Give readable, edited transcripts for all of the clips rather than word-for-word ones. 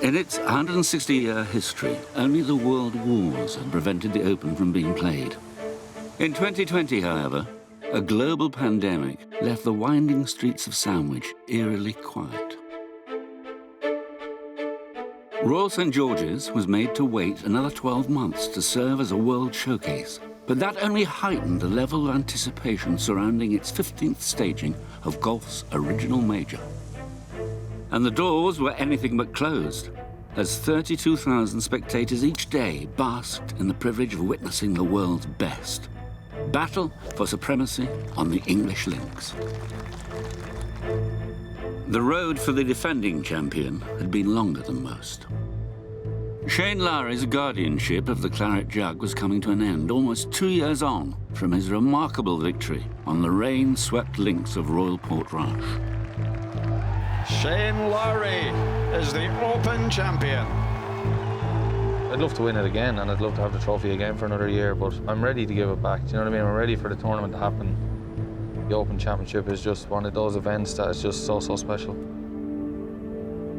In its 160-year history, only the world wars had prevented the Open from being played. In 2020, however, a global pandemic left the winding streets of Sandwich eerily quiet. Royal St George's was made to wait another 12 months to serve as a world showcase, but that only heightened the level of anticipation surrounding its 15th staging of golf's original major. And the doors were anything but closed, as 32,000 spectators each day basked in the privilege of witnessing the world's best battle for supremacy on the English links. The road for the defending champion had been longer than most. Shane Lowry's guardianship of the Claret Jug was coming to an end almost 2 years on from his remarkable victory on the rain-swept links of Royal Portrush. Shane Lowry is the Open champion. I'd love to win it again, and I'd love to have the trophy again for another year, but I'm ready to give it back. Do you know what I mean? I'm ready for the tournament to happen. The Open Championship is just one of those events that is just so, so special.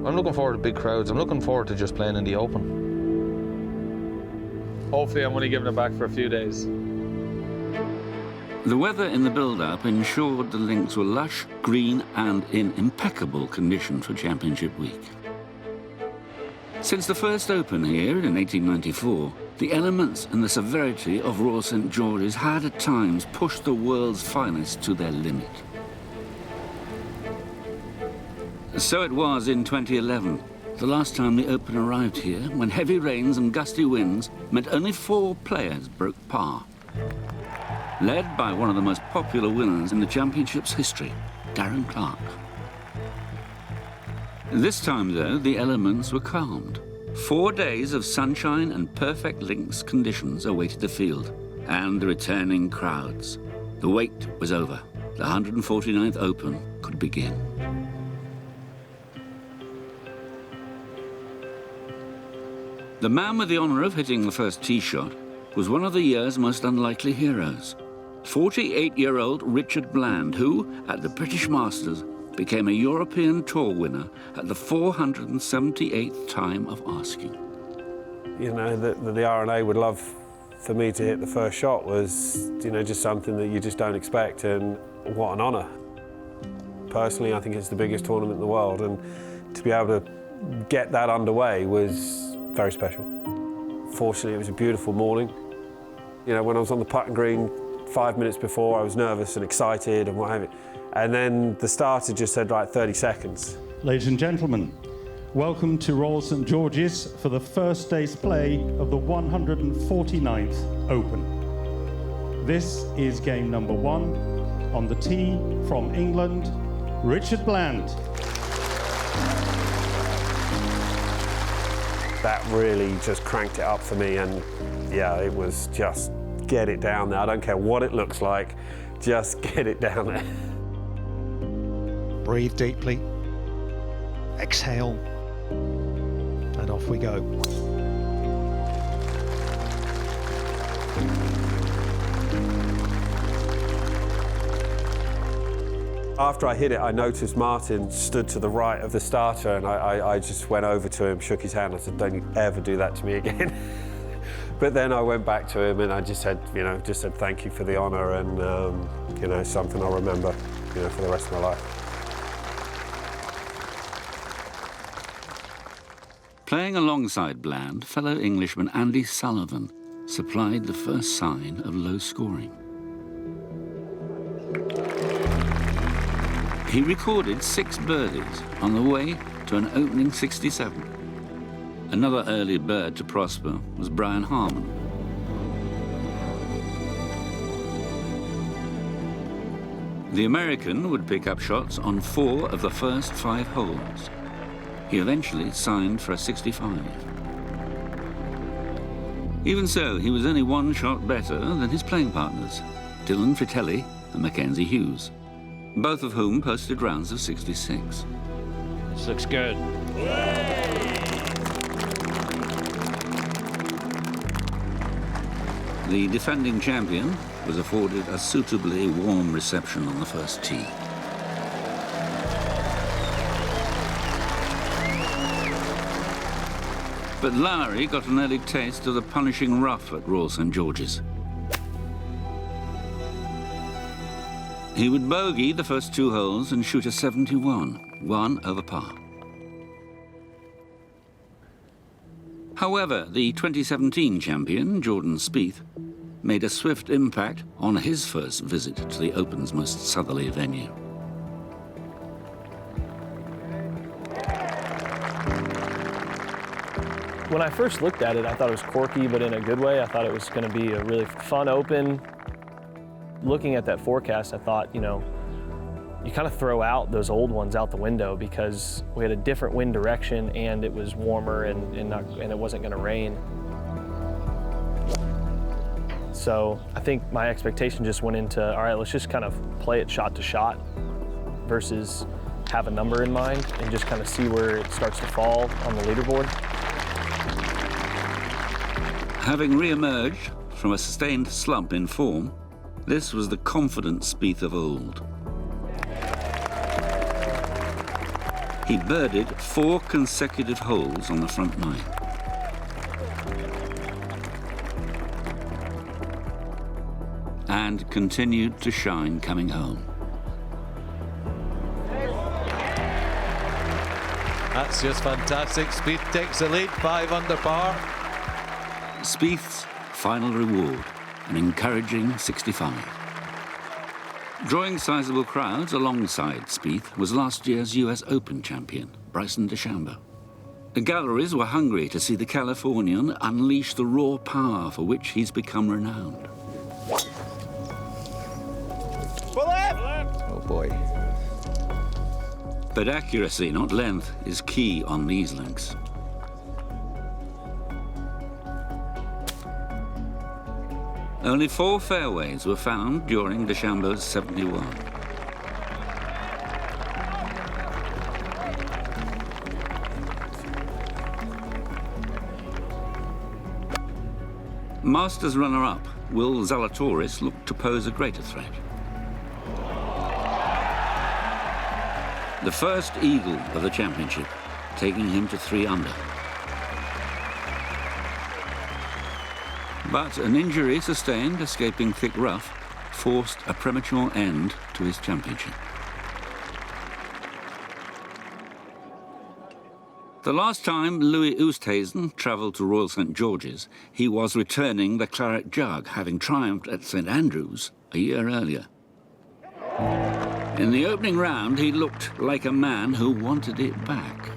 I'm looking forward to big crowds. I'm looking forward to just playing in the Open. Hopefully I'm only giving it back for a few days. The weather in the build-up ensured the links were lush, green and in impeccable condition for Championship week. Since the first Open here in 1894, the elements and the severity of Royal St George's had at times pushed the world's finest to their limit. So it was in 2011, the last time the Open arrived here, when heavy rains and gusty winds meant only 4 players broke par. Led by one of the most popular winners in the championship's history, Darren Clarke. This time, though, the elements were calmed. 4 days of sunshine and perfect links conditions awaited the field, and the returning crowds. The wait was over. The 149th Open could begin. The man with the honour of hitting the first tee shot was one of the year's most unlikely heroes. 48-year-old Richard Bland, who, at the British Masters, became a European Tour winner at the 478th time of asking. You know, the R&A would love for me to hit the first shot was, you know, just something that you just don't expect, and what an honour. Personally, I think it's the biggest tournament in the world, and to be able to get that underway was very special. Fortunately, it was a beautiful morning. You know, when I was on the putting green 5 minutes before, I was nervous and excited and what have you. And then the starter just said, right, 30 seconds. Ladies and gentlemen, welcome to Royal St George's for the first day's play of the 149th Open. This is game number 1. On the tee from England, Richard Bland. That really just cranked it up for me, and yeah, it was just get it down there. I don't care what it looks like, just get it down there. Breathe deeply, exhale, and off we go. After I hit it, I noticed Martin stood to the right of the starter, and I just went over to him, shook his hand, I said, don't you ever do that to me again. But then I went back to him and I just said, you know, thank you for the honour, and, you know, something I'll remember, you know, for the rest of my life. Playing alongside Bland, fellow Englishman Andy Sullivan supplied the first sign of low scoring. He recorded 6 birdies on the way to an opening 67. Another early bird to prosper was Brian Harman. The American would pick up shots on 4 of the first 5 holes. He eventually signed for a 65. Even so, he was only 1 shot better than his playing partners, Dylan Fritelli and Mackenzie Hughes, both of whom posted rounds of 66. This looks good. The defending champion was afforded a suitably warm reception on the first tee. But Lowry got an early taste of the punishing rough at Royal St George's. He would bogey the first 2 holes and shoot a 71, 1 over par. However, the 2017 champion, Jordan Spieth, made a swift impact on his first visit to the Open's most southerly venue. When I first looked at it, I thought it was quirky, but in a good way. I thought it was going to be a really fun Open. Looking at that forecast, I thought, you know, you kind of throw out those old ones out the window because we had a different wind direction and it was warmer and it wasn't going to rain. So I think my expectation just went into, all right, let's just kind of play it shot to shot versus have a number in mind and just kind of see where it starts to fall on the leaderboard. Having re-emerged from a sustained slump in form, this was the confident Spieth of old. He birdied 4 consecutive holes on the front 9. And continued to shine coming home. That's just fantastic. Spieth takes the lead, 5 under par. Spieth's final reward, an encouraging 65. Drawing sizable crowds alongside Spieth was last year's US Open champion, Bryson DeChambeau. The galleries were hungry to see the Californian unleash the raw power for which he's become renowned. Oh boy. But accuracy, not length, is key on these links. Only 4 fairways were found during DeChambeau's 71. Masters runner-up Will Zalatoris looked to pose a greater threat. The first eagle of the championship, taking him to 3 under. But an injury sustained escaping thick rough forced a premature end to his championship. The last time Louis Oosthuizen travelled to Royal St George's, he was returning the claret jug, having triumphed at St Andrews a year earlier. In the opening round, he looked like a man who wanted it back.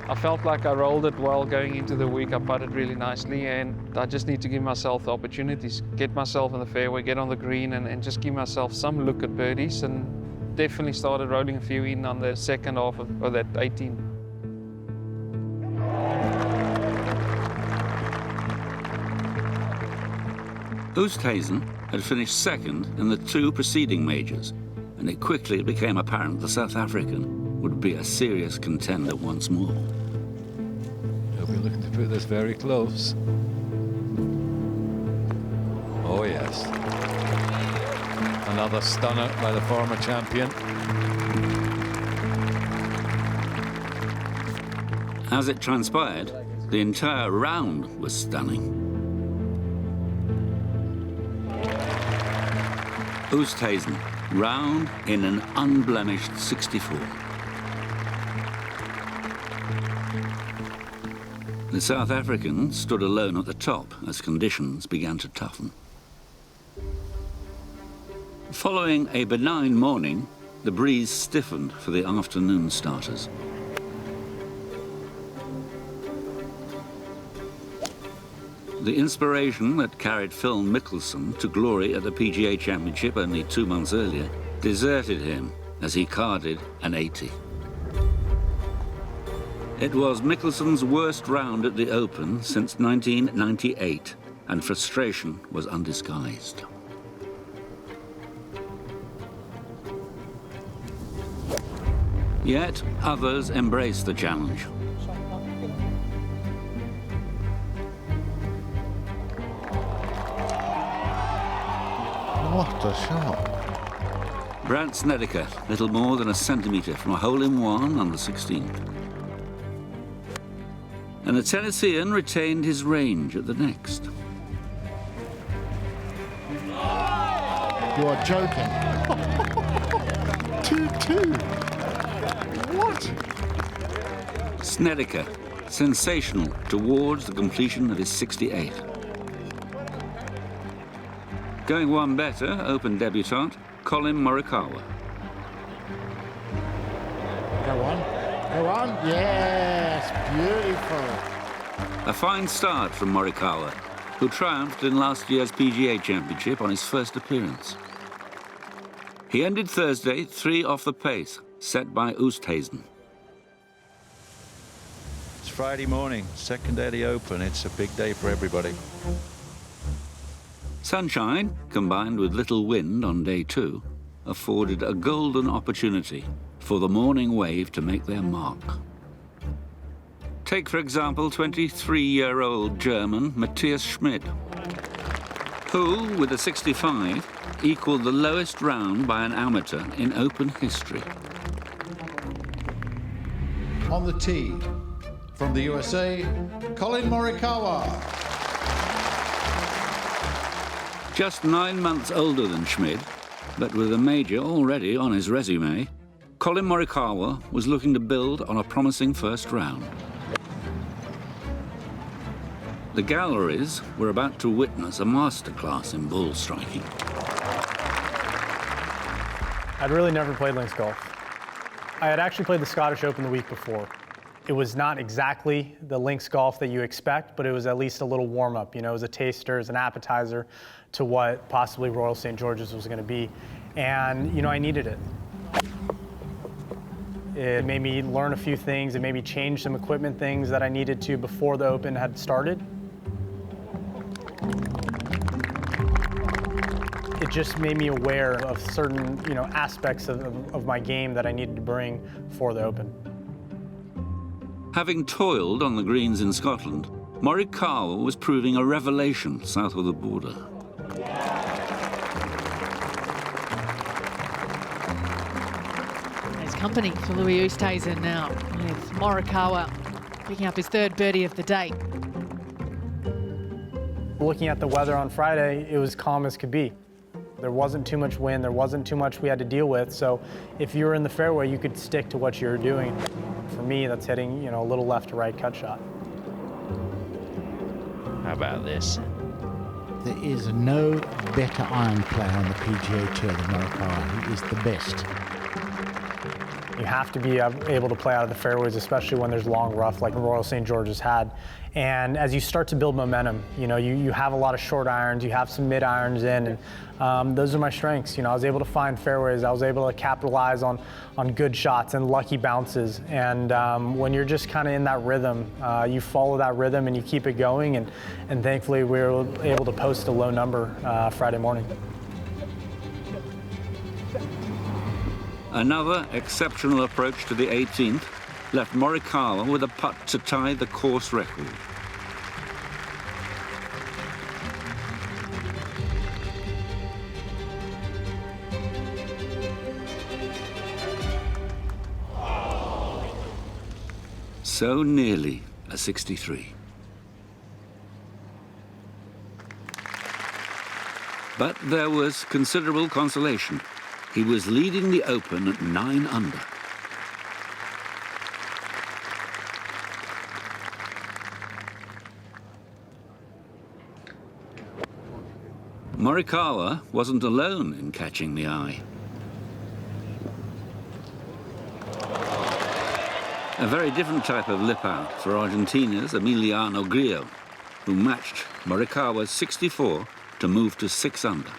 I felt like I rolled it well going into the week. I putted really nicely, and I just need to give myself the opportunities, get myself in the fairway, get on the green, and just give myself some look at birdies, and definitely started rolling a few in on the second half of that 18. Oosthuizen had finished second in the 2 preceding majors, and it quickly became apparent the South African would be a serious contender once more. He'll be looking to put this very close. Oh yes. Another stunner by the former champion. As it transpired, the entire round was stunning. Oosthuizen round in an unblemished 64. The South African stood alone at the top as conditions began to toughen. Following a benign morning, the breeze stiffened for the afternoon starters. The inspiration that carried Phil Mickelson to glory at the PGA Championship only 2 months earlier deserted him as he carded an 80. It was Mickelson's worst round at the Open since 1998, and frustration was undisguised. Yet others embraced the challenge. What a shot. Brandt Snedeker, little more than a centimetre from a hole-in-one on the 16th. and the Tennessean retained his range at the next. You are joking. 2-2. What? Snedeker, sensational towards the completion of his 68. Going one better, Open debutant Colin Morikawa. Go on. Go on. Yes, beautiful. A fine start from Morikawa, who triumphed in last year's PGA Championship on his first appearance. He ended Thursday 3 off the pace, set by Oosthuizen. It's Friday morning, second day of the Open. It's a big day for everybody. Sunshine, combined with little wind on day 2, afforded a golden opportunity for the morning wave to make their mark. Take, for example, 23-year-old German Matthias Schmid, who, with a 65, equaled the lowest round by an amateur in Open history. On the tee, from the USA, Collin Morikawa. Just 9 months older than Schmid, but with a major already on his resume, Colin Muricawa was looking to build on a promising first round. The galleries were about to witness a masterclass in ball striking. I'd really never played links golf. I had actually played the Scottish Open the week before. It was not exactly the links golf that you expect, but it was at least a little warm-up. You know, it was a taster, as an appetizer to what possibly Royal St. George's was going to be. And, you know, I needed it. It made me learn a few things. It made me change some equipment things that I needed to before the Open had started. It just made me aware of certain, you know, aspects of my game that I needed to bring for the Open. Having toiled on the greens in Scotland, Morikawa was proving a revelation south of the border. There's company for Louis Oosthuizen now, with Morikawa picking up his 3rd birdie of the day. Looking at the weather on Friday, it was calm as could be. There wasn't too much wind, there wasn't too much we had to deal with, so if you were in the fairway, you could stick to what you were doing. For me, that's hitting, you know, a little left to right cut shot. How about this? There is no better iron player on the PGA Tour than Morikawa. He is the best. You have to be able to play out of the fairways, especially when there's long rough like Royal St. George's had. And as you start to build momentum, you know, you have a lot of short irons, you have some mid irons in, and those are my strengths. You know, I was able to find fairways, I was able to capitalize on good shots and lucky bounces. And when you're just kind of in that rhythm, you follow that rhythm and you keep it going. And thankfully, we were able to post a low number Friday morning. Another exceptional approach to the 18th left Morikawa with a putt to tie the course record. So nearly a 63. But there was considerable consolation. He was leading the Open at 9 under. Morikawa wasn't alone in catching the eye. A very different type of lip-out for Argentina's Emiliano Grillo, who matched Morikawa's 64 to move to 6 under.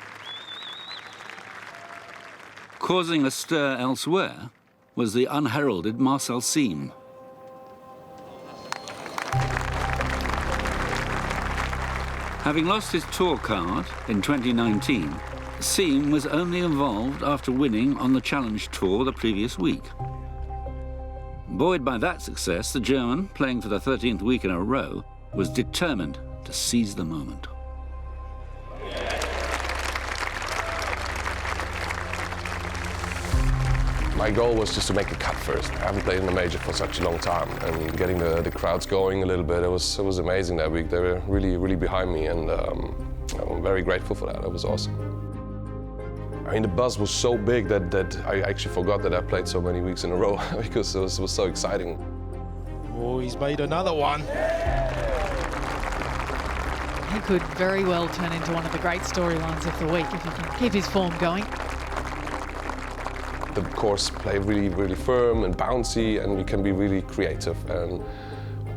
Causing a stir elsewhere was the unheralded Marcel Siem. Having lost his tour card in 2019, Siem was only involved after winning on the Challenge Tour the previous week. Buoyed by that success, the German, playing for the 13th week in a row, was determined to seize the moment. My goal was just to make the cut first. I haven't played in a major for such a long time, and getting the crowds going a little bit, it was amazing that week. They were really behind me, and I'm very grateful for that. It was awesome. I mean, the buzz was so big that I actually forgot that I played so many weeks in a row because it was so exciting. Oh, he's made another one. He could very well turn into one of the great storylines of the week if he can keep his form going. The course played really firm and bouncy, and you can be really creative. And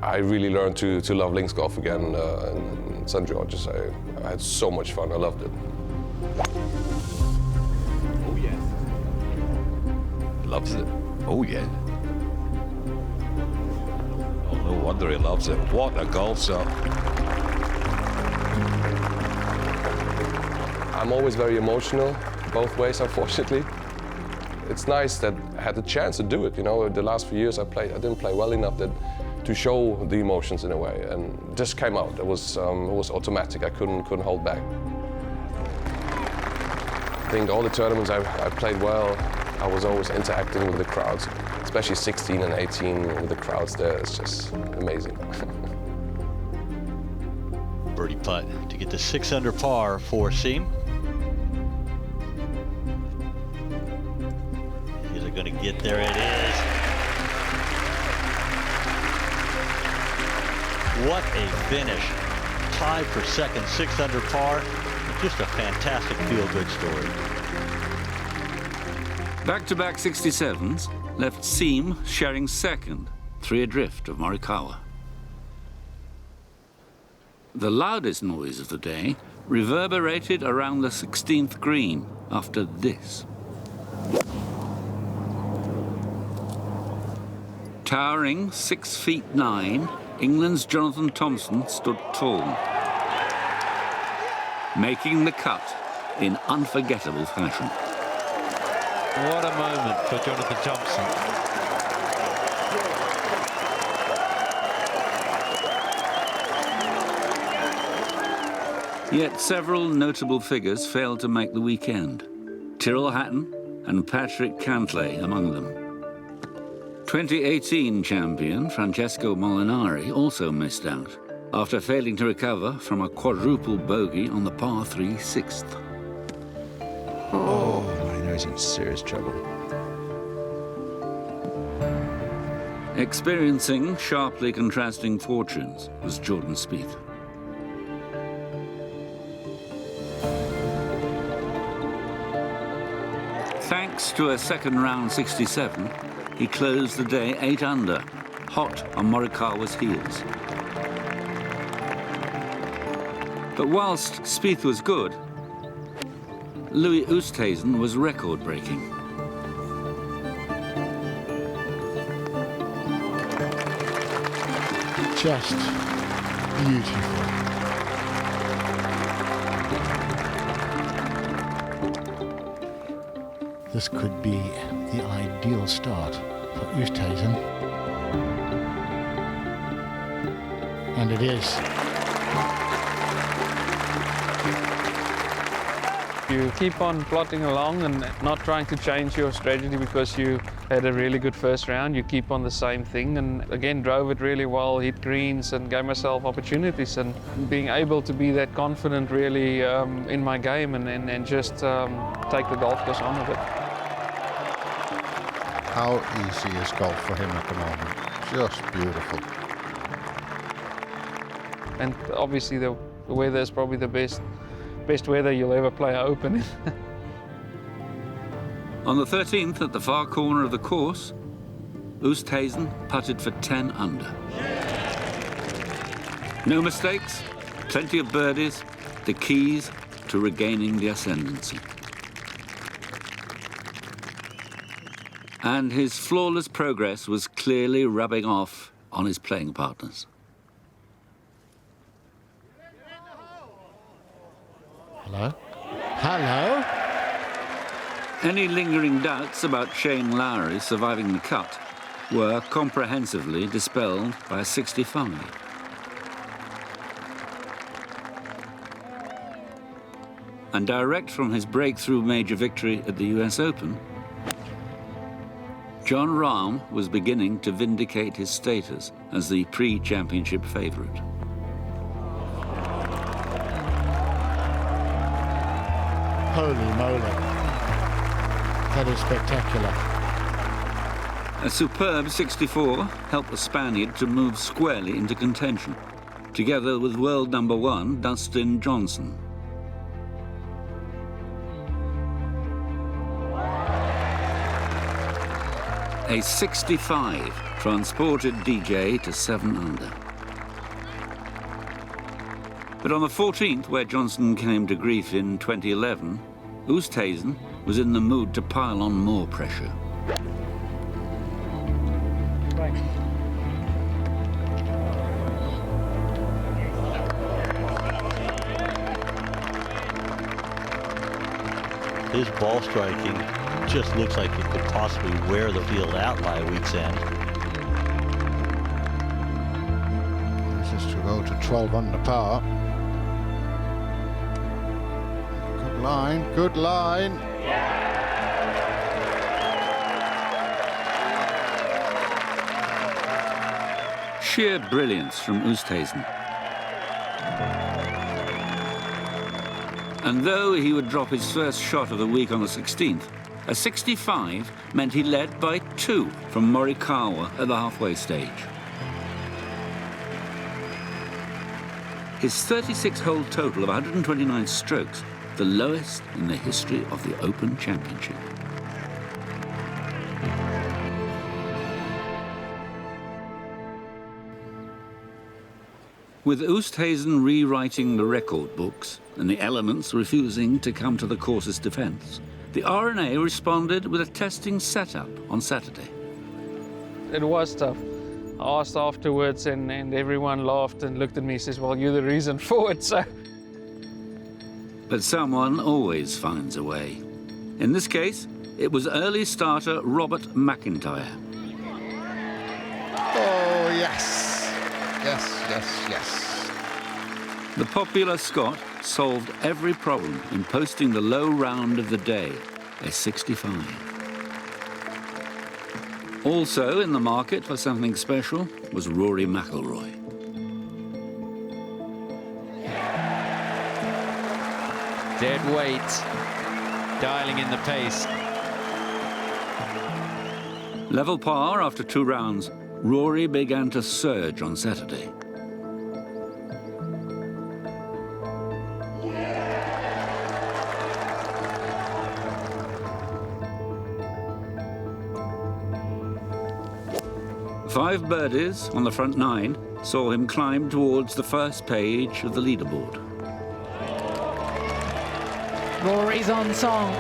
I really learned to love links golf again in St. George's. I had so much fun. I loved it. Oh yeah. Loves it. Oh yeah. Oh, no wonder he loves it. What a golf shot. I'm always very emotional, both ways, unfortunately. It's nice that I had the chance to do it. You know, the last few years I didn't play well enough to show the emotions in a way, and it just came out. It was automatic. I couldn't hold back. I think all the tournaments I played well, I was always interacting with the crowds, especially 16 and 18 with the crowds there. It's just amazing. Birdie putt to get the 6 under par for Siem. Is it going to get there? It is. What a finish. Tied for second, 6 under par. Just a fantastic feel-good story. Back-to-back 67s left Siem sharing second, 3 adrift of Morikawa. The loudest noise of the day reverberated around the 16th green after this. Towering 6'9", England's Jonathan Thompson stood tall, making the cut in unforgettable fashion. What a moment for Jonathan Thompson. Yet several notable figures failed to make the weekend. Tyrrell Hatton and Patrick Cantlay among them. 2018 champion Francesco Molinari also missed out after failing to recover from a quadruple bogey on the par 3 6th. Oh, I know he's in serious trouble. Experiencing sharply contrasting fortunes was Jordan Spieth. Thanks to a second round 67, he closed the day 8 under, hot on Morikawa's heels. But whilst Spieth was good, Louis Oosthuizen was record-breaking. Just beautiful. This could be the ideal start for Oosthuizen. And it is. You keep on plodding along and not trying to change your strategy because you had a really good first round. You keep on the same thing, and again drove it really well, hit greens and gave myself opportunities, and being able to be that confident really in my game and just take the golf course on with it. How easy is golf for him at the moment? Just beautiful. And obviously the weather is probably the best weather you'll ever play open in. On the 13th, at the far corner of the course, Oosthuizen putted for 10 under. No mistakes, plenty of birdies, the keys to regaining the ascendancy. And his flawless progress was clearly rubbing off on his playing partners. Hello? Hello? Any lingering doubts about Shane Lowry surviving the cut were comprehensively dispelled by a 65. And direct from his breakthrough major victory at the US Open, Jon Rahm was beginning to vindicate his status as the pre-championship favourite. Holy moly. That is spectacular. A superb 64 helped the Spaniard to move squarely into contention, together with world number 1 Dustin Johnson. A 65 transported DJ to 7 under. But on the 14th, where Johnson came to grief in 2011, Oosthuizen was in the mood to pile on more pressure. His ball striking just looks like it could possibly wear the field out by week's end. This is to go to 12 under par. Good line, good line. Sheer brilliance from Oosthuizen. And though he would drop his first shot of the week on the 16th, a 65 meant he led by 2 from Morikawa at the halfway stage. His 36-hole total of 129 strokes, the lowest in the history of the Open Championship. With Oosthuizen rewriting the record books and the elements refusing to come to the course's defence, the R&A responded with a testing setup on Saturday. It was tough. I asked afterwards and everyone laughed and looked at me and says, well, you're the reason for it, so. But someone always finds a way. In this case, it was early starter Robert McIntyre. Oh, yes. Yes, yes, yes. The popular Scot solved every problem in posting the low round of the day, a 65. Also in the market for something special was Rory McIlroy. Dead weight, dialing in the pace. Level par after 2 rounds, Rory began to surge on Saturday. Five birdies on the front 9 saw him climb towards the first page of the leaderboard. Rory's on song.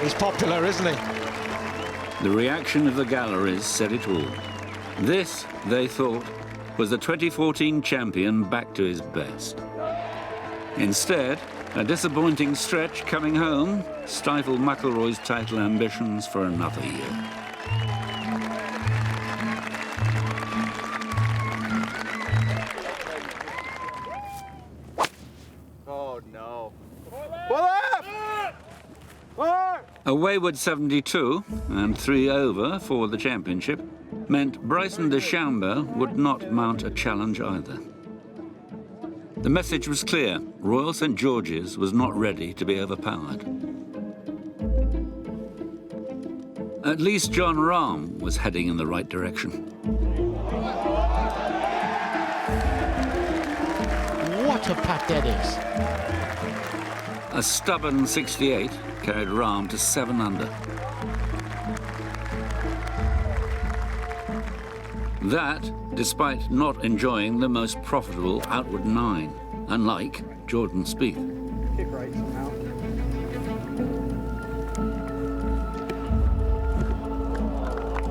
He's popular, isn't he? The reaction of the galleries said it all. This, they thought, was the 2014 champion back to his best. Instead, a disappointing stretch coming home stifled McIlroy's title ambitions for another year. Oh, no. A wayward 72 and 3 over for the championship meant Bryson DeChambeau would not mount a challenge either. The message was clear. Royal St George's was not ready to be overpowered. At least Jon Rahm was heading in the right direction. What a putt that is. A stubborn 68 carried Rahm to 7 under. That, despite not enjoying the most profitable outward 9, unlike Jordan Spieth. Kick right somehow.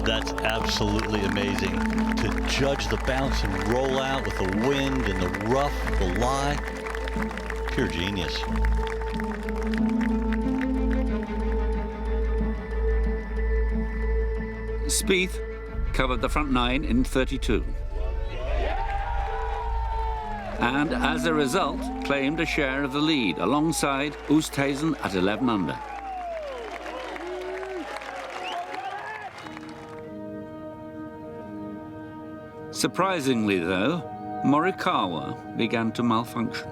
That's absolutely amazing. To judge the bounce and roll out with the wind and the rough, the lie, pure genius. Spieth covered the front 9 in 32. And as a result, claimed a share of the lead alongside Oosthuizen at 11 under. Surprisingly, though, Morikawa began to malfunction.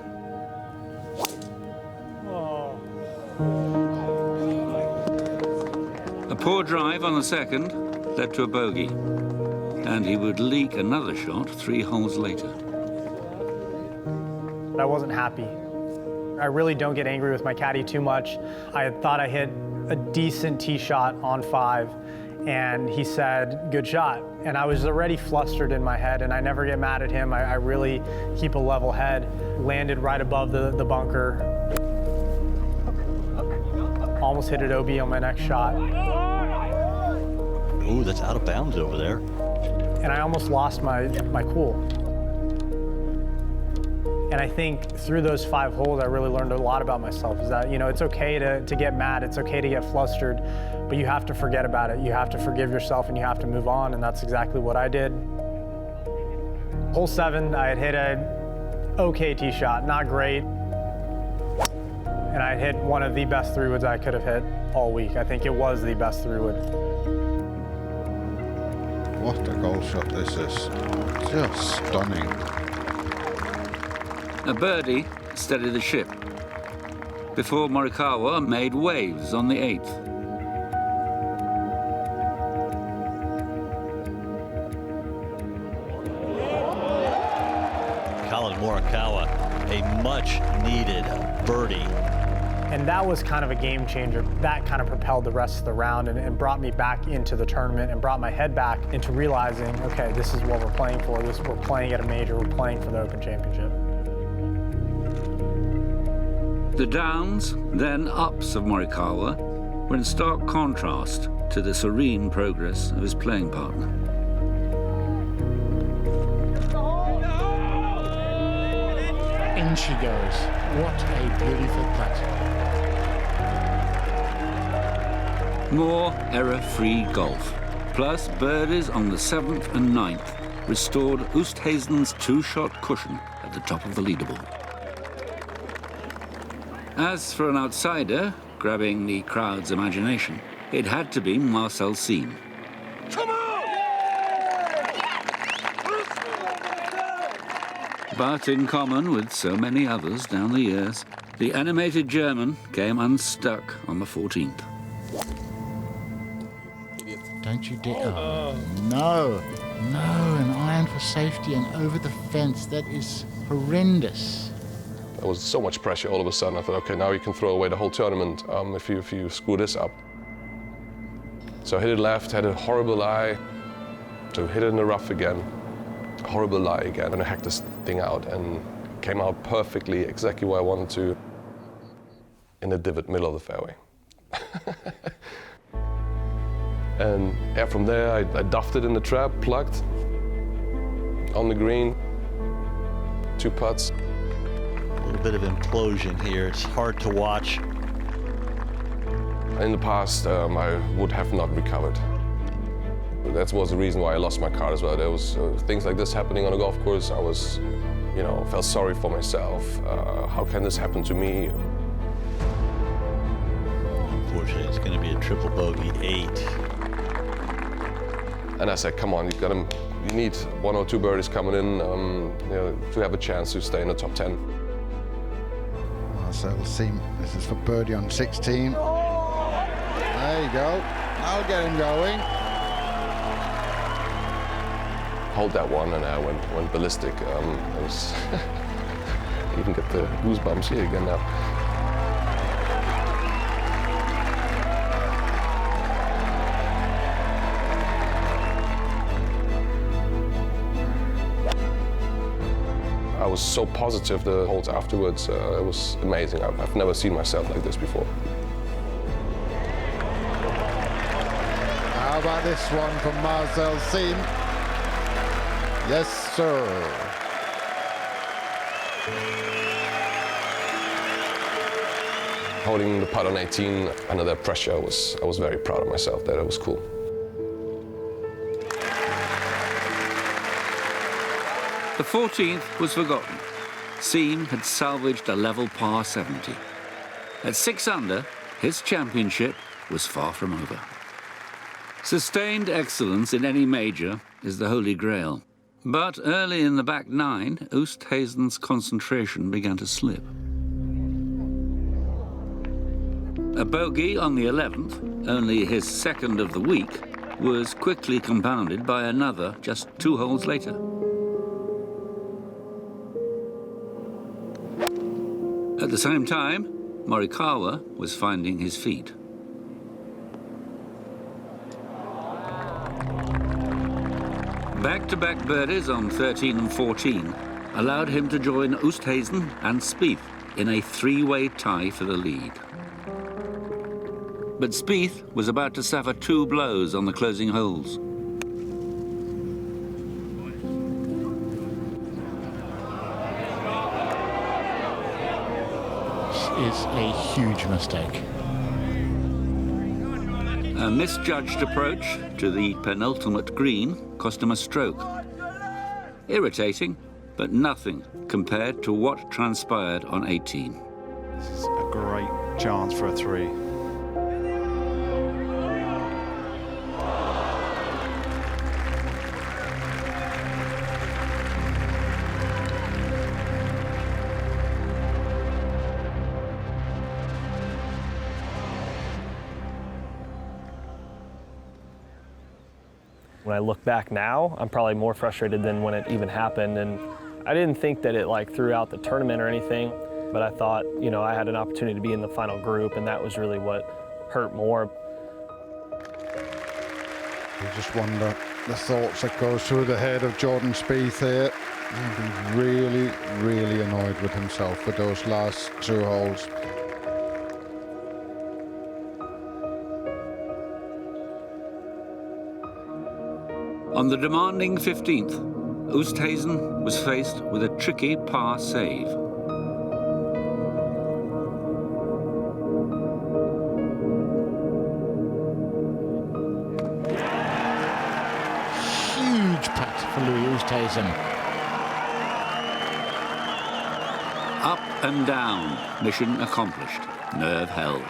A poor drive on the second led to a bogey, and he would leak another shot 3 holes later. I wasn't happy. I really don't get angry with my caddy too much. I had thought I hit a decent tee shot on 5, and he said, "Good shot." And I was already flustered in my head, and I never get mad at him. I really keep a level head. Landed right above the bunker. Almost hit it OB on my next shot. Ooh, that's out of bounds over there. And I almost lost my cool. And I think through those 5 holes, I really learned a lot about myself, is that, you know, it's okay to get mad, it's okay to get flustered, but you have to forget about it. You have to forgive yourself and you have to move on, and that's exactly what I did. Hole 7, I had hit a okay tee shot, not great. And I hit one of the best 3-woods I could have hit all week. I think it was the best 3-wood. What a goal shot this is. Just stunning. A birdie steadied the ship before Morikawa made waves on the 8th. Collin Morikawa, a much-needed birdie. And that was kind of a game changer. That kind of propelled the rest of the round and brought me back into the tournament and brought my head back into realizing, okay, this is what we're playing for. We're playing at a major, we're playing for the Open Championship. The downs, then ups of Morikawa were in stark contrast to the serene progress of his playing partner. In she goes. What a beautiful putt. More error-free golf, plus birdies on the 7th and 9th, restored Oosthuizen's 2-shot cushion at the top of the leaderboard. As for an outsider, grabbing the crowd's imagination, it had to be Marcel Siem. But in common with so many others down the years, the animated German came unstuck on the 14th. Don't you dare. Oh, no. No, an iron for safety and over the fence. That is horrendous. There was so much pressure all of a sudden. I thought, okay, now you can throw away the whole tournament if you screw this up. So I hit it left, had a horrible lie. So hit it in the rough again. Horrible lie again. And I hacked this thing out and came out perfectly, exactly where I wanted to, in the divot, middle of the fairway. And yeah, from there, I duffed it in the trap, plugged, on the green, 2 putts. A little bit of implosion here. It's hard to watch. In the past, I would have not recovered. That was the reason why I lost my card as well. There was things like this happening on a golf course. I was, you know, felt sorry for myself. How can this happen to me? Unfortunately, it's going to be a triple bogey 8. And I said, come on, you need 1 or 2 birdies coming in you know, to have a chance to stay in the top 10. Marcel Siem, this is for birdie on 16. There you go. I'll get him going. Hold that one, and I went ballistic. It was even get the goosebumps here again now. I was so positive the holes afterwards. It was amazing. I've never seen myself like this before. How about this one from Marcel Siem? Yes, sir. Holding the putt on 18 under that pressure, I was very proud of myself. That it was cool. The 14th was forgotten. Siem had salvaged a level par 70. At 6 under, his championship was far from over. Sustained excellence in any major is the holy grail, But early in the back nine, Oosthuizen's concentration began to slip. A bogey on the 11th, only his second of the week, was quickly compounded by another just 2 holes later. At the same time, Morikawa was finding his feet. Back-to-back birdies on 13 and 14 allowed him to join Oosthuizen and Spieth in a 3-way tie for the lead. But Spieth was about to suffer 2 blows on the closing holes. This is a huge mistake. A misjudged approach to the penultimate green cost him a stroke. Irritating, but nothing compared to what transpired on 18. This is a great chance for a 3. When I look back now, I'm probably more frustrated than when it even happened. And I didn't think that it threw out the tournament or anything, but I thought, I had an opportunity to be in the final group, and that was really what hurt more. You just wonder the thoughts that goes through the head of Jordan Spieth here. He'll be really, really annoyed with himself with those last 2 holes. On the demanding 15th, Oosthuizen was faced with a tricky par save. Huge putt for Louis Oosthuizen. Up and down, mission accomplished, nerve held.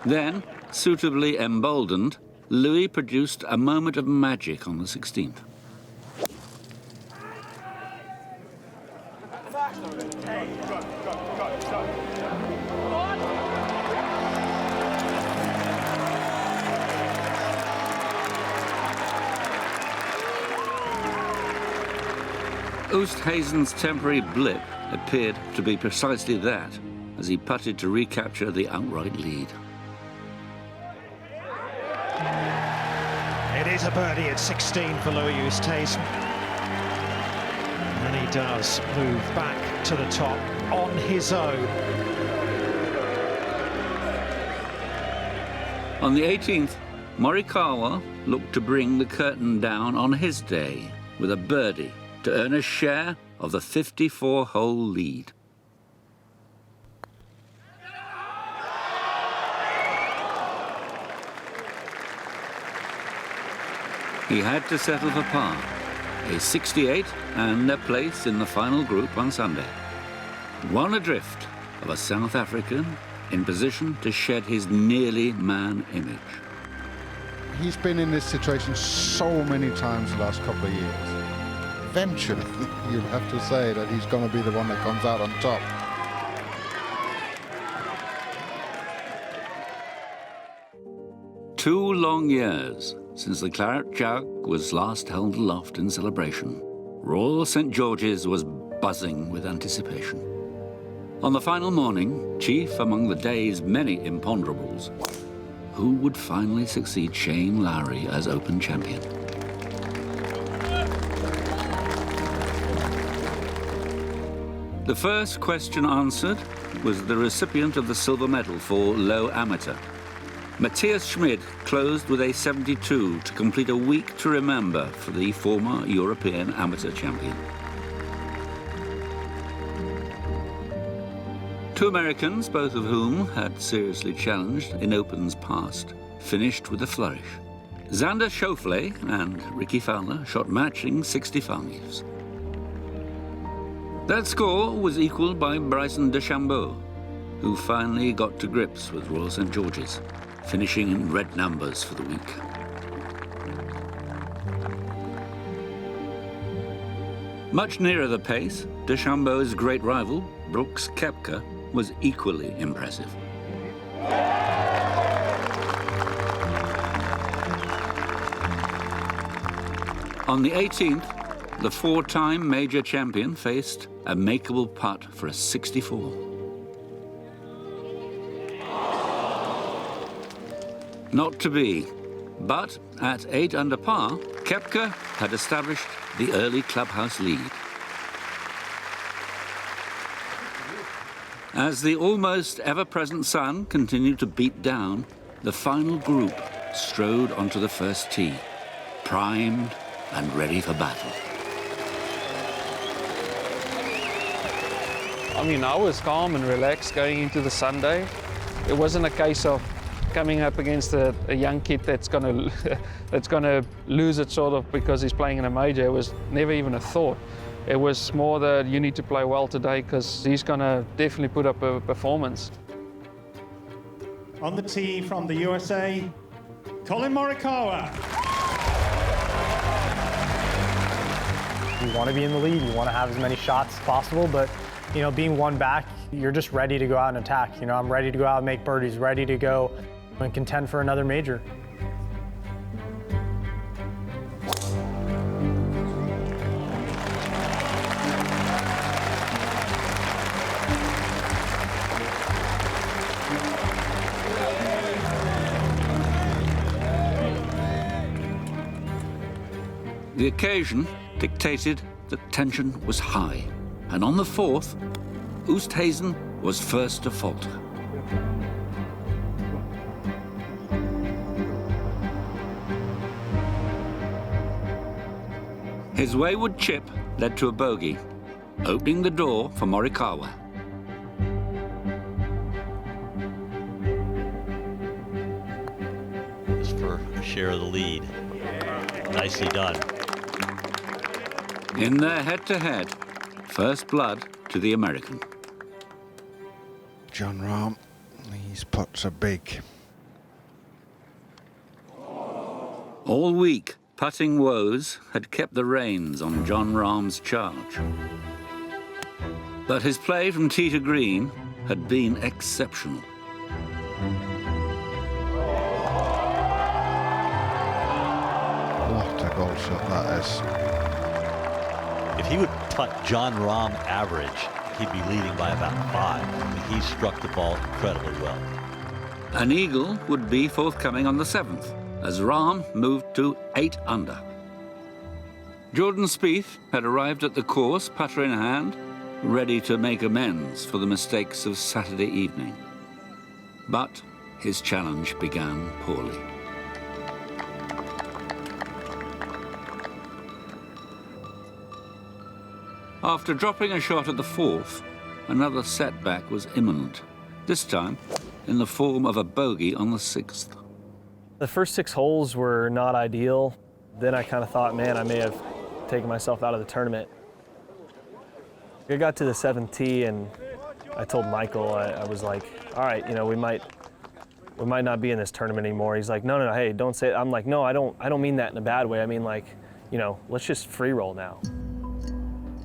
Then, suitably emboldened, Louis produced a moment of magic on the 16th. Oosthuizen's temporary blip appeared to be precisely that, as he putted to recapture the outright lead. It is a birdie at 16 for Louis Oosthuizen. And he does move back to the top on his own. On the 18th, Morikawa looked to bring the curtain down on his day with a birdie to earn a share of the 54-hole lead. He had to settle for par, a 68 and a place in the final group on Sunday. One adrift of a South African in position to shed his nearly man image. He's been in this situation so many times the last couple of years. Eventually, you'll have to say that he's going to be the one that comes out on top. Two long years since the claret jug was last held aloft in celebration, Royal St. George's was buzzing with anticipation. On the final morning, chief among the day's many imponderables, who would finally succeed Shane Lowry as Open champion? The first question answered was the recipient of the silver medal for low amateur. Matthias Schmid closed with a 72 to complete a week to remember for the former European amateur champion. Two Americans, both of whom had seriously challenged in Opens past, finished with a flourish. Xander Schauffele and Ricky Fowler shot matching 65s. That score was equalled by Bryson DeChambeau, who finally got to grips with Royal St. George's, finishing in red numbers for the week. Much nearer the pace, DeChambeau's great rival, Brooks Koepka, was equally impressive. On the 18th, the four-time major champion faced a makeable putt for a 64. Not to be, but at 8 under par, Koepka had established the early clubhouse lead. As the almost ever-present sun continued to beat down, the final group strode onto the first tee, primed and ready for battle. I mean, I was calm and relaxed going into the Sunday. It wasn't a case of coming up against a young kid that's gonna lose it sort of because he's playing in a major. It was never even a thought. It was more that you need to play well today because he's gonna definitely put up a performance. On the tee from the USA, Colin Morikawa. You want to be in the lead, you want to have as many shots as possible, but you know, being one back, you're just ready to go out and attack. You know, I'm ready to go out and make birdies, ready to go and contend for another major. The occasion dictated that tension was high, and on the 4th, Oosthuizen was first to falter. His wayward chip led to a bogey, opening the door for Morikawa. Just for a share of the lead. Nicely done. In their head-to-head, first blood to the American. Jon Rahm, these putts are big. All week, putting woes had kept the reins on Jon Rahm's charge. But his play from tee to green had been exceptional. What a goal shot that is. If he would putt Jon Rahm average, he'd be leading by about 5. I mean, he struck the ball incredibly well. An eagle would be forthcoming on the 7th, as Rahm moved to 8 under. Jordan Spieth had arrived at the course, putter in hand, ready to make amends for the mistakes of Saturday evening. But his challenge began poorly. After dropping a shot at the 4th, another setback was imminent, this time in the form of a bogey on the 6th. The first 6 holes were not ideal. Then I kind of thought, man, I may have taken myself out of the tournament. I got to the 7th tee and I told Michael, I was like, all right, you know, we might not be in this tournament anymore. He's like, no, hey, don't say it. I'm like, no, I don't mean that in a bad way. I mean, like, you know, let's just free roll now.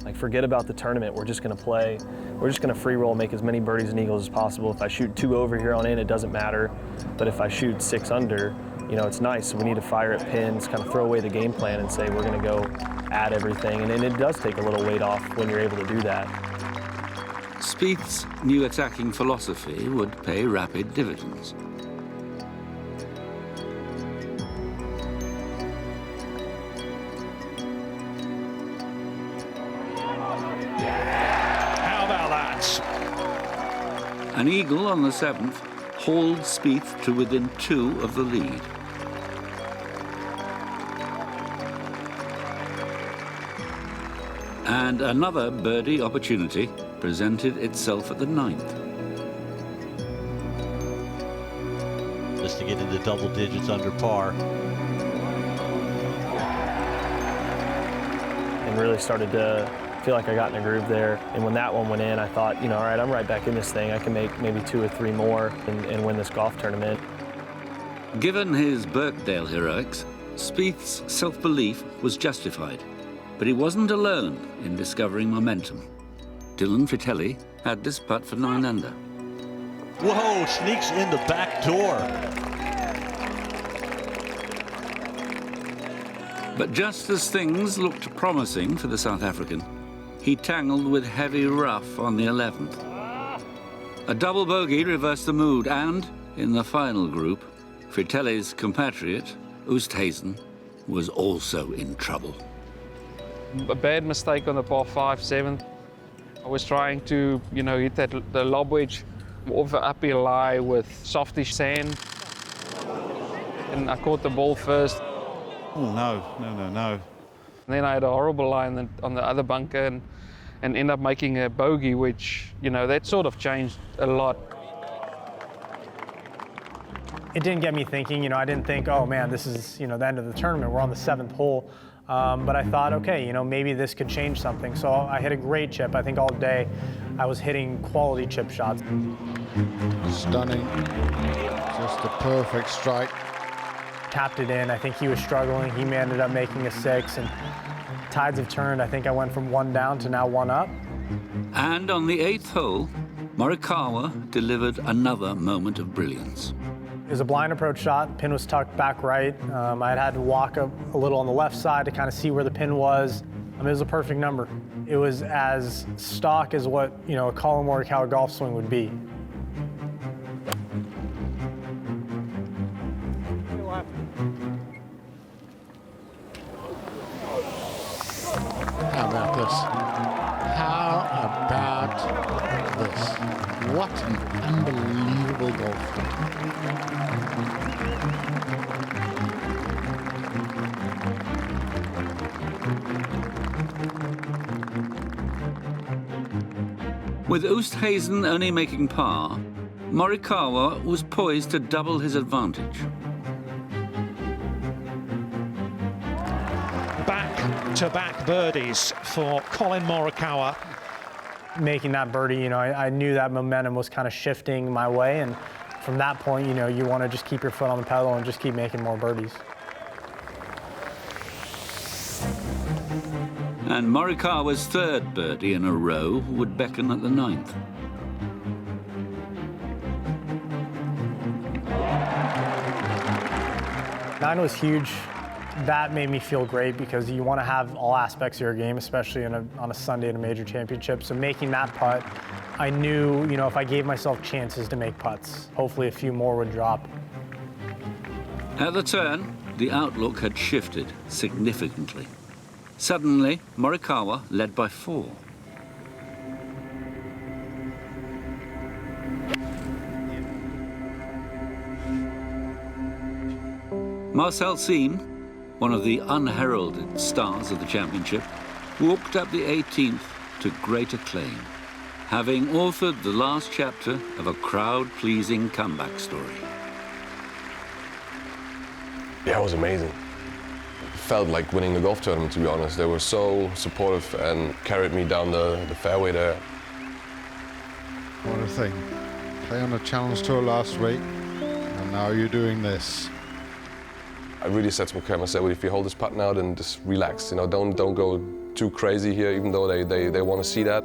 Like, forget about the tournament. We're just gonna play. We're just gonna free roll, make as many birdies and eagles as possible. If I shoot 2 over here on in, it doesn't matter. But if I shoot 6 under, you know, it's nice. So we need to fire at pins, kind of throw away the game plan and say we're gonna go add everything. And it does take a little weight off when you're able to do that. Spieth's new attacking philosophy would pay rapid dividends. An eagle on the 7th hauled Spieth to within 2 of the lead. And another birdie opportunity presented itself at the 9th. Just to get into double digits under par. And really started to feel like I got in a groove there. And when that one went in, I thought, you know, all right, I'm right back in this thing. I can make maybe 2 or 3 more and win this golf tournament. Given his Birkdale heroics, Spieth's self-belief was justified. But he wasn't alone in discovering momentum. Dylan Fratelli had this putt for 9 under. Whoa, sneaks in the back door. But just as things looked promising for the South African, he tangled with heavy rough on the 11th. A double bogey reversed the mood, and in the final group, Fratelli's compatriot, Oosthuizen, was also in trouble. A bad mistake on the par 5 7th. I was trying to, hit the lob wedge off the uphill lie with softish sand. And I caught the ball first. Oh, no. And then I had a horrible lie on the other bunker and ended up making a bogey, which, that sort of changed a lot. It didn't get me thinking, I didn't think, oh man, this is, the end of the tournament. We're on the 7th hole. But I thought, okay, maybe this could change something. So I hit a great chip. I think all day I was hitting quality chip shots. Stunning. Just a perfect strike. Tapped it in. I think he was struggling. He ended up making a 6, and tides have turned. I think I went from 1 down to now 1 up. And on the 8th hole, Morikawa delivered another moment of brilliance. It was a blind approach shot. Pin was tucked back right. I had to walk a little on the left side to kind of see where the pin was. It was a perfect number. It was as stock as what a Collin Morikawa golf swing would be. How about this? How about this? What an unbelievable golf game. With Oosthuizen only making par, Morikawa was poised to double his advantage. Back-to-back birdies for Collin Morikawa. Making that birdie, I knew that momentum was kind of shifting my way, and from that point, you want to just keep your foot on the pedal and just keep making more birdies. And Morikawa's 3rd birdie in a row would beckon at the 9th. Nine was huge. That made me feel great because you want to have all aspects of your game, especially on a Sunday in a major championship. So making that putt, I knew, if I gave myself chances to make putts, hopefully a few more would drop. At the turn, the outlook had shifted significantly. Suddenly, Morikawa led by 4. Marcel Siem, one of the unheralded stars of the championship, walked up the 18th to great acclaim, having authored the last chapter of a crowd-pleasing comeback story. Yeah, it was amazing. It felt like winning the golf tournament, to be honest. They were so supportive and carried me down the fairway there. What a thing. Play on a challenge tour last week, and now you're doing this. I really said to McCam, I said, well, if you hold this putt now, then just relax. Don't go too crazy here, even though they want to see that.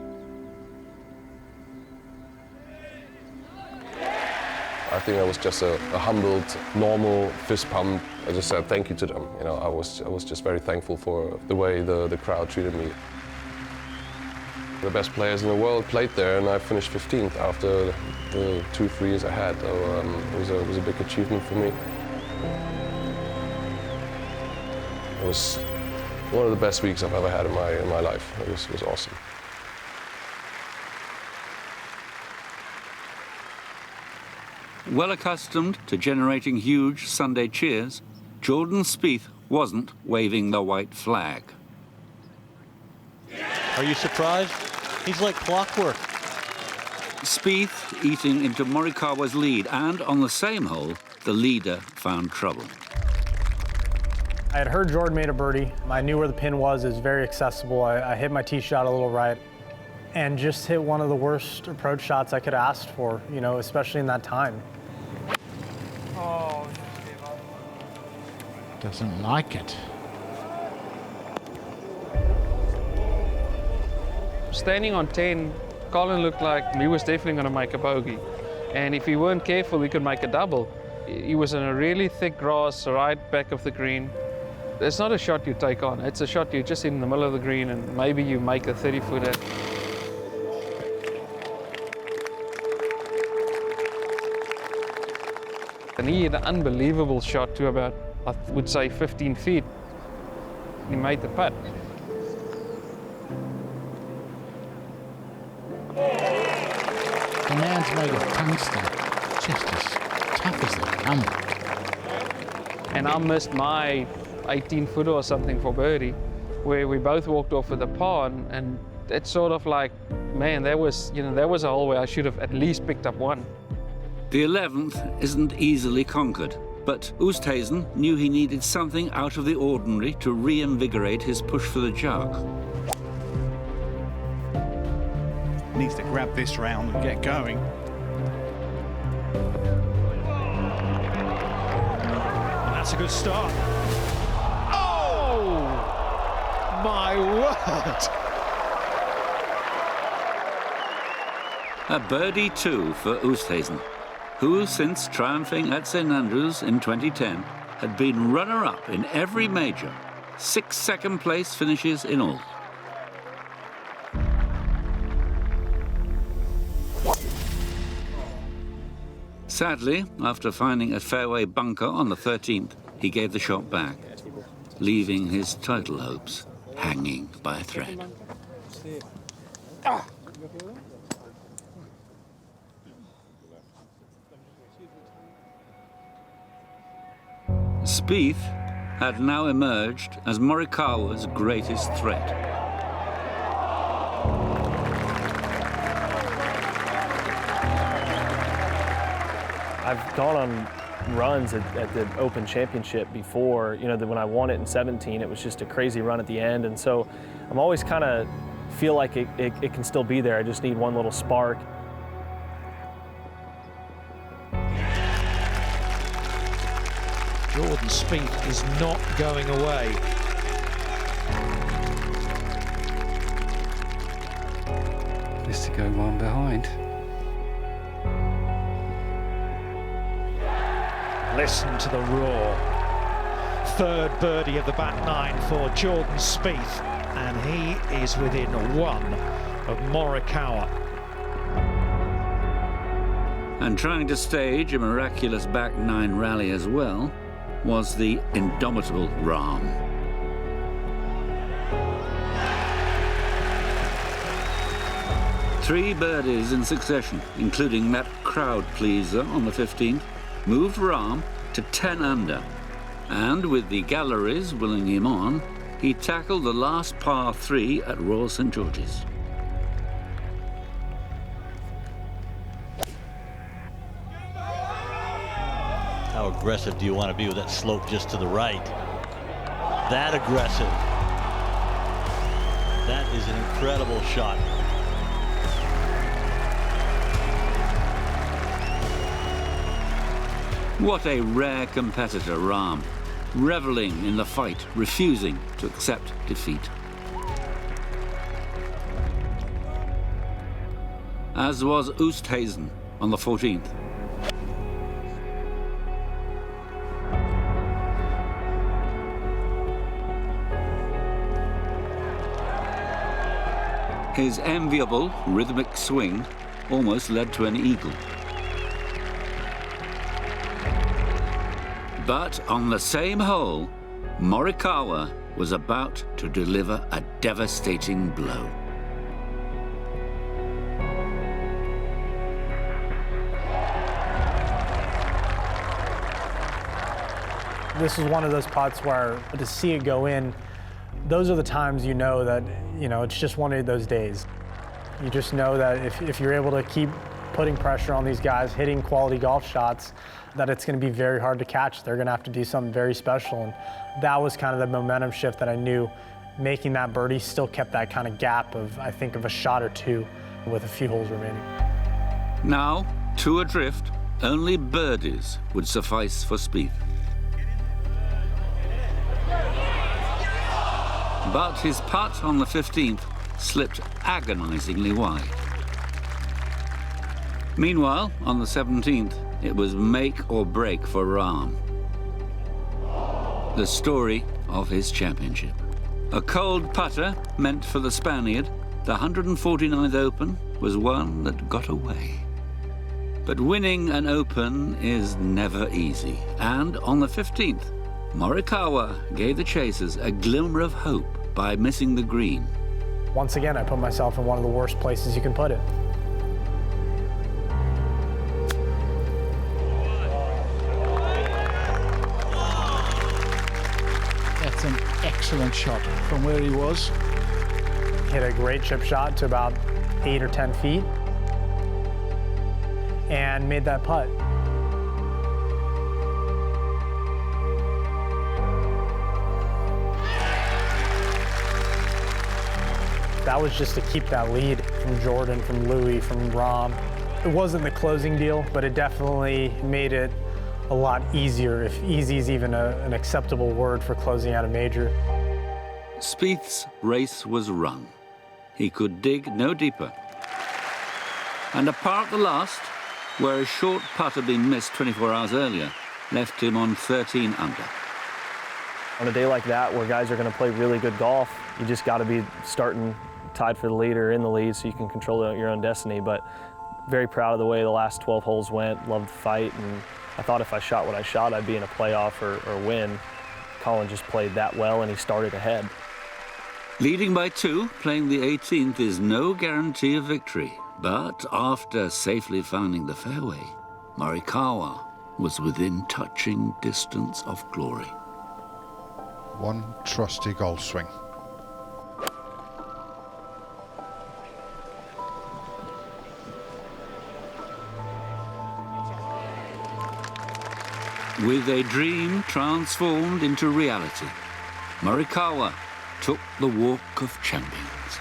I think I was just a humbled, normal fist pump. I just said thank you to them. I was just very thankful for the way the crowd treated me. The best players in the world played there, and I finished 15th after the 2-3 years I had. So it was a big achievement for me. It was one of the best weeks I've ever had in my life. It was awesome. Well accustomed to generating huge Sunday cheers, Jordan Spieth wasn't waving the white flag. Are you surprised? He's like clockwork. Spieth eating into Morikawa's lead, and on the same hole, the leader found trouble. I had heard Jordan made a birdie. I knew where the pin was. It was very accessible. I hit my tee shot a little right and just hit one of the worst approach shots I could have asked for, especially in that time. Oh, doesn't like it. Standing on 10, Colin looked like he was definitely going to make a bogey. And if he weren't careful, he could make a double. He was in a really thick grass right back of the green. It's not a shot you take on. It's a shot you're just in the middle of the green and maybe you make a 30-footer. And he had an unbelievable shot to about, I would say, 15 feet. He made the putt. The man's made of tungsten, just as tough as they come. And I missed my 18-footer or something for birdie, where we both walked off with a par, and it's sort of like, man, that was a hole where I should have at least picked up one. The 11th isn't easily conquered, but Oosthuizen knew he needed something out of the ordinary to reinvigorate his push for the jug. Needs to grab this round and get going. And that's a good start. Oh, my word! A birdie too for Oosthuizen, who, since triumphing at St Andrews in 2010, had been runner-up in every major, 6 second-place finishes in all. Sadly, after finding a fairway bunker on the 13th, he gave the shot back, leaving his title hopes hanging by a thread. Spieth had now emerged as Morikawa's greatest threat. I've gone on runs at the Open Championship before. You know, when I won it in 17, it was just a crazy run at the end. And so I'm always kind of feel like it can still be there. I just need one little spark. Jordan Spieth is not going away. Just to go one behind. Listen to the roar. Third birdie of the back nine for Jordan Spieth, and he is within one of Morikawa. And trying to stage a miraculous back nine rally as well was the indomitable Rahm. Three birdies in succession, including that crowd pleaser on the 15th, moved Rahm to 10 under. And with the galleries willing him on, he tackled the last par 3 at Royal St George's. How aggressive do you want to be with that slope just to the right? That aggressive. That is an incredible shot. What a rare competitor, Rahm, reveling in the fight, refusing to accept defeat. As was Oosthuizen on the 14th. His enviable rhythmic swing almost led to an eagle. But on the same hole, Morikawa was about to deliver a devastating blow. This is one of those putts where to see it go in, those are the times you know that, it's just one of those days. You just know that if you're able to keep putting pressure on these guys, hitting quality golf shots, that it's going to be very hard to catch. They're going to have to do something very special. And that was kind of the momentum shift that I knew. Making that birdie still kept that kind of gap of, I think, of a shot or two with a few holes remaining. Now, two adrift, only birdies would suffice for Spieth. But his putt on the 15th slipped agonizingly wide. Meanwhile, on the 17th, it was make or break for Rahm. The story of his championship. A cold putter meant for the Spaniard, the 149th Open was one that got away. But winning an Open is never easy, and on the 15th, Morikawa gave the chasers a glimmer of hope by missing the green. Once again, I put myself in one of the worst places you can put it. That's an excellent shot from where he was. Hit a great chip shot to about 8 or 10 feet and made that putt. That was just to keep that lead from Jordan, from Louis, from Rahm. It wasn't the closing deal, but it definitely made it a lot easier, if easy is even an acceptable word for closing out a major. Spieth's race was run. He could dig no deeper. And apart the last, where a short putt had been missed 24 hours earlier, left him on 13 under. On a day like that, where guys are going to play really good golf, you just got to be starting tied for the lead or in the lead so you can control your own destiny. But very proud of the way the last 12 holes went, loved the fight, and I thought if I shot what I shot, I'd be in a playoff or win. Colin just played that well, and he started ahead. Leading by 2, playing the 18th is no guarantee of victory. But after safely finding the fairway, Morikawa was within touching distance of glory. One trusty golf swing. With a dream transformed into reality, Morikawa took the walk of champions.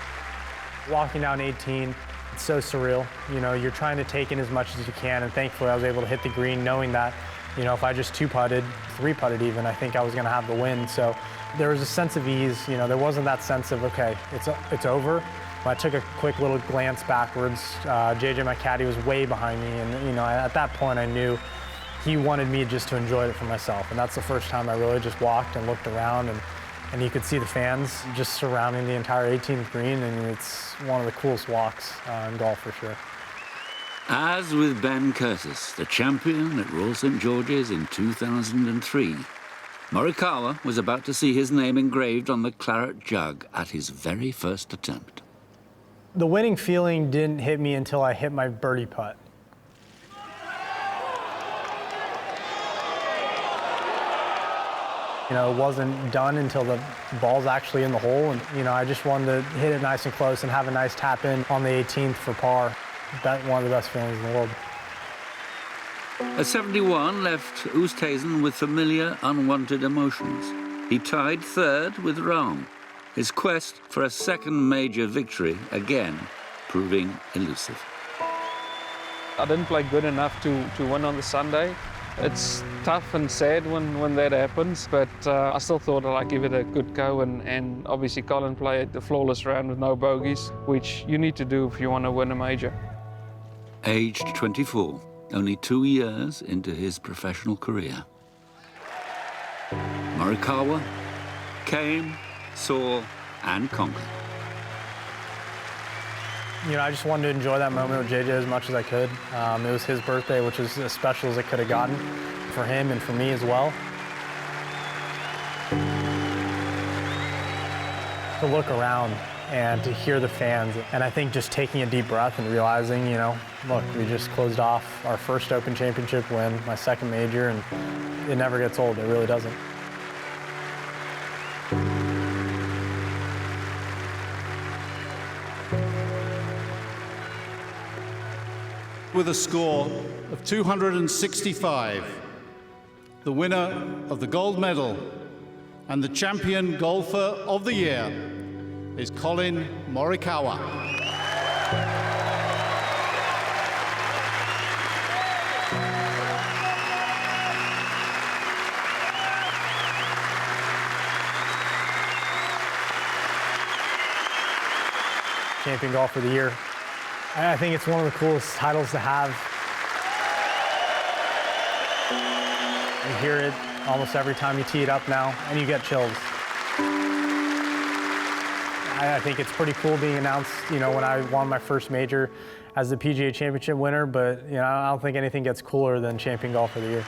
Walking down 18, it's so surreal. You know, you're trying to take in as much as you can, and thankfully I was able to hit the green knowing that, you know, if I just 2-putted, 3-putted even, I think I was gonna have the win. So there was a sense of ease. You know, there wasn't that sense of, okay, it's over. I took a quick little glance backwards. JJ, my caddy, was way behind me, and you know, at that point I knew he wanted me just to enjoy it for myself. And that's the first time I really just walked and looked around, and you could see the fans just surrounding the entire 18th green, and it's one of the coolest walks in golf for sure. As with Ben Curtis, the champion at Royal St George's in 2003, Morikawa was about to see his name engraved on the claret jug at his very first attempt. The winning feeling didn't hit me until I hit my birdie putt. You know, it wasn't done until the ball's actually in the hole, and you know, I just wanted to hit it nice and close and have a nice tap in on the 18th for par. That's one of the best feelings in the world. A 71 left Oosthuizen with familiar, unwanted emotions. He tied third with Rahm, his quest for a second major victory again proving elusive. I didn't play good enough to win on the Sunday. It's tough and sad when that happens, but I still thought that I'd give it a good go, and obviously Colin played the flawless round with no bogeys, which you need to do if you want to win a major. Aged 24, only 2 years into his professional career. Morikawa came, saw, and conquered. You know, I just wanted to enjoy that moment with JJ as much as I could. It was his birthday, which was as special as it could have gotten for him and for me as well. To look around and to hear the fans, and I think just taking a deep breath and realizing, you know, look, we just closed off our first Open Championship win, my second major, and it never gets old, it really doesn't. With a score of 265, the winner of the gold medal and the champion golfer of the year is Collin Morikawa. Champion Golfer of the Year. I think it's one of the coolest titles to have. You hear it almost every time you tee it up now, and you get chills. I think it's pretty cool being announced, you know, when I won my first major as the PGA Championship winner, but, you know, I don't think anything gets cooler than Champion Golfer of the Year.